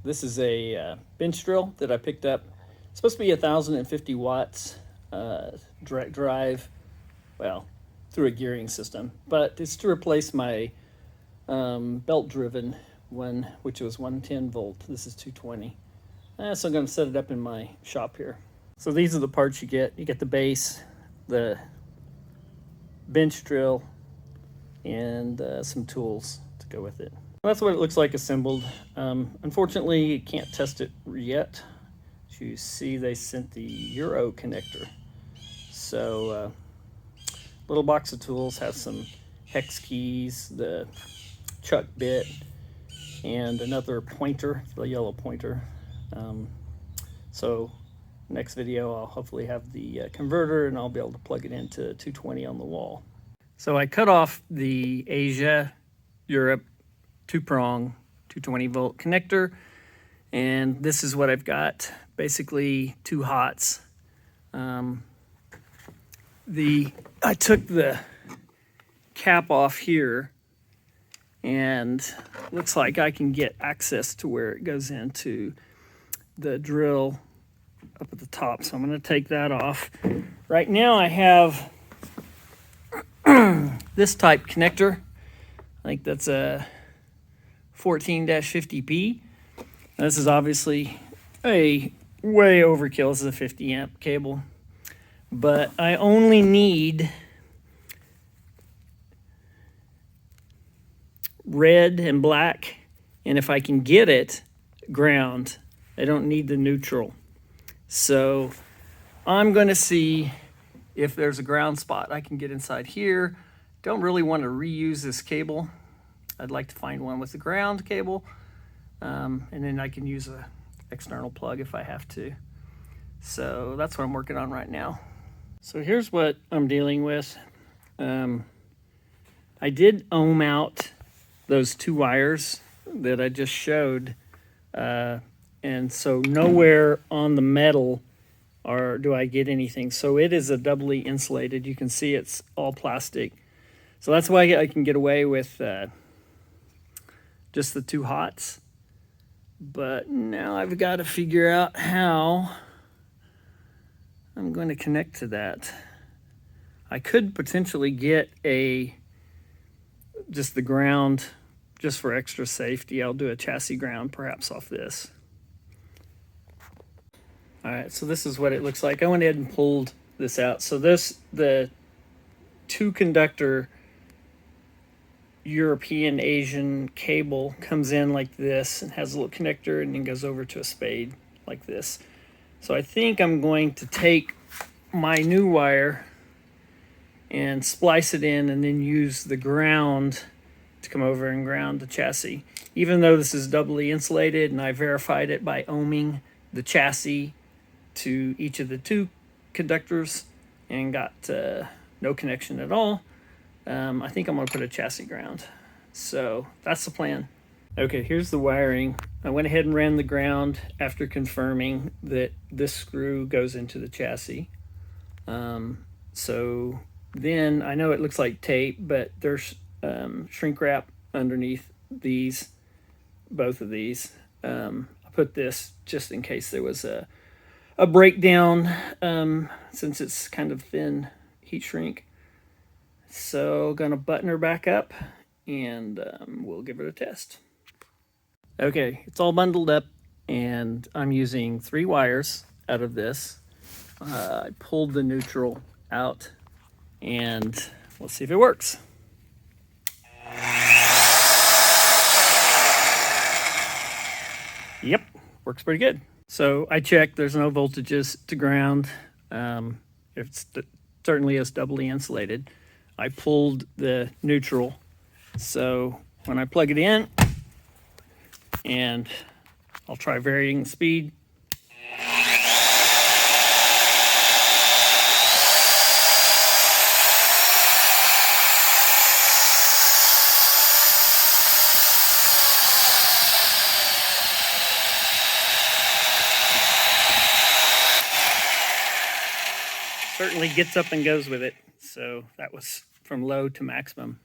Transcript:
This is a bench drill that I picked up. It's supposed to be 1,050 watts direct drive, well, through a gearing system, but it's to replace my belt driven one, which was 110 volt. This is 220. So I'm going to set it up in my shop here. So these are the parts you get. You get the base, the bench drill, and some tools to go with it. That's what it looks like assembled. Unfortunately, you can't test it yet. As you see, they sent the Euro connector. So, little box of tools has some hex keys, the chuck bit, and another pointer, the yellow pointer. So, next video, I'll hopefully have the converter, and I'll be able to plug it into 220 on the wall. So I cut off the Asia, Europe, 2-prong, 220 volt connector, and this is what I've got, basically 2 hots. I took the cap off here, and looks like I can get access to where it goes into the drill up at the top, so I'm going to take that off. Right now I have this type connector. I think that's a 14-50p. This is obviously a way overkill. This is a 50 amp cable, but I only need red and black, and if I can get it, ground. I don't need the neutral. So I'm going to see if there's a ground spot I can get inside here. Don't really want to reuse this cable. I'd like to find one with a ground cable, and then I can use an external plug if I have to. So that's what I'm working on right now. So here's what I'm dealing with. I did ohm out those 2 wires that I just showed, and so nowhere on the metal do I get anything. So it is a doubly insulated. You can see it's all plastic. So that's why I can get away with just the 2 hots. But now I've got to figure out how I'm going to connect to that. I could potentially get just the ground, just for extra safety. I'll do a chassis ground perhaps off this. All right, so this is what it looks like. I went ahead and pulled this out. So the 2 conductor European Asian cable comes in like this and has a little connector and then goes over to a spade like this. So I think I'm going to take my new wire and splice it in and then use the ground to come over and ground the chassis. Even though this is doubly insulated and I verified it by ohming the chassis to each of the 2 conductors and got no connection at all, I think I'm going to put a chassis ground. So that's the plan. Okay, here's the wiring. I went ahead and ran the ground after confirming that this screw goes into the chassis. So then I know it looks like tape, but there's shrink wrap underneath these, both of these. I put this just in case there was a breakdown, since it's kind of thin heat shrink. So gonna button her back up and we'll give it a test. Okay, it's all bundled up and I'm using 3 wires out of this. I pulled the neutral out and let's see if it works. Yep, works pretty good. So I checked, there's no voltages to ground. It certainly is doubly insulated. I pulled the neutral, so when I plug it in, and I'll try varying the speed. Certainly gets up and goes with it. So that was from low to maximum.